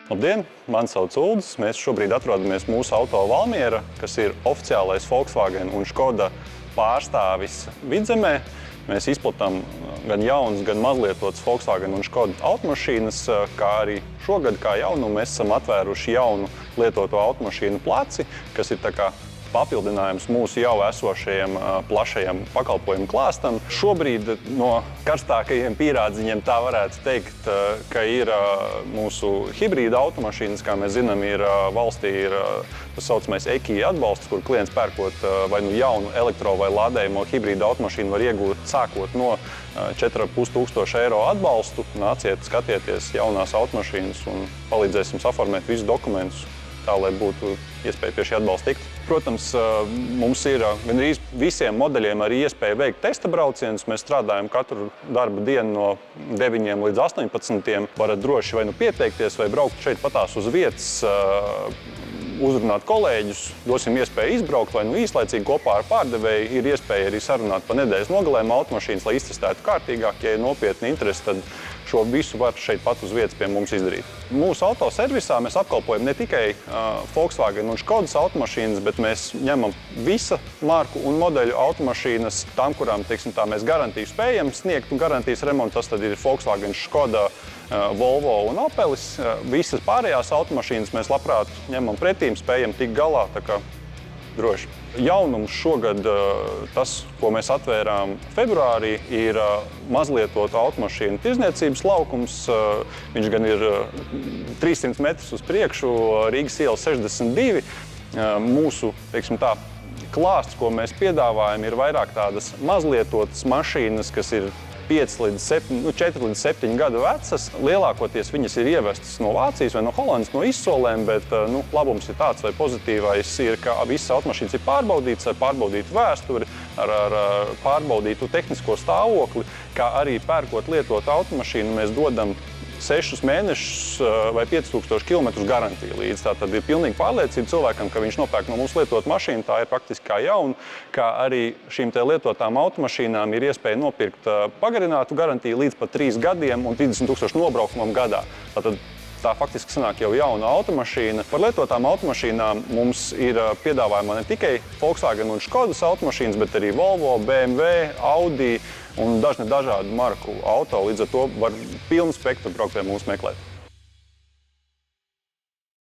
Labdien! Mani sauc Uldis. Mēs šobrīd atrodamies mūsu auto Valmiera, kas ir oficiālais Volkswagen un Škoda pārstāvis Vidzemē. Mēs izplatām gan jaunas, gan mazlietotas Volkswagen un Škoda automašīnas, kā arī šogad, kā jaunumu, mēs esam atvēruši jaunu lietoto automašīnu placi, kas ir tā kā papildinājums mūsu jau esošajam plašajam pakalpojumu klāstam. Šobrīd no karstākajiem pīrādziņiem tā varētu teikt, ka ir mūsu hibrīda automašīnas, kā mēs zinām, valstī ir tas saucamais EKI atbalsts, kur klients pērkot vai nu jaunu elektro vai lādējumu hibrīda automašīnu var iegūt sākot no 4500 eiro atbalstu. Nāciet, skatieties jaunās automašīnas un palīdzēsim saformēt visus dokumentus, tā, lai būtu iespēja pie šī atbalsta tikt. Protams, mums ir gandrīz visiem modeļiem arī iespēja veikt testa braucienus. Mēs strādājam katru darba dienu no 9 līdz 18. Varat droši vai nu pieteikties, vai braukt šeit patās uz vietas, uzrunāt kolēģus, dosim iespēju izbraukt vai nu īslaicīgi kopā ar pārdevēju. Ir iespēja arī sarunāt pa nedēļas nogalēm automašīnas, lai iztestētu kārtīgāk. Ja ir nopietni interesi, tad šo visu var šeit pat uz vietas pie mums izdarīt. Mūsu autoservisā mēs apkalpojam ne tikai Volkswagen un Škodas automašīnas, bet mēs ņemam visa marku un modeļu automašīnas, tām, kurām, teiksim tā, mēs garantiju spējam sniegt un garantijas remontu. Tas tad ir Volkswagen, Škoda, Volvo un Opelis. Visas pārējās automašīnas mēs labprāt ņemam pretīm, spējam tikt galā, tā kā droši. Jaunums šogad, tas, ko mēs atvērām februārī, ir mazlietota automašīnu tirdzniecības laukums. Viņš gan ir 300 metrus uz priekšu, Rīgas iela 62. Mūsu, teiksim tā, klāsts, ko mēs piedāvājam, ir vairāk tādas mazlietotas mašīnas, kas ir 4 līdz 7 gadu vecas. Lielākoties viņas ir ievestas no Vācijas vai no Holandas, no izsolēm, bet labums ir tāds, vai pozitīvais ir, ka visas automašīnas ir pārbaudītas ar pārbaudītu vēsturi, ar pārbaudītu tehnisko stāvokli, kā arī pērkot lietot automašīnu, mēs dodam 6 mēnešus vai 5000 km garantiju līdz. Tā tad ir pilnīgi pārliecība cilvēkam, ka viņš nopērk no mums lietotu mašīnu, tā ir praktiski kā jauna, kā arī šīm te lietotām automašīnām ir iespēja nopirkt pagarinātu garantiju līdz pat 3 gadiem un 30 000 nobraukumam gadā. Tātad tā faktiski sanāk jau jauna automašīna. Par lietotām automašīnām mums ir piedāvājumā ne tikai Volkswagen un Škodas automašīnas, bet arī Volvo, BMW, Audi un dažādu marku auto. Līdz ar to var pilnu spektru braukt pie mums meklēt.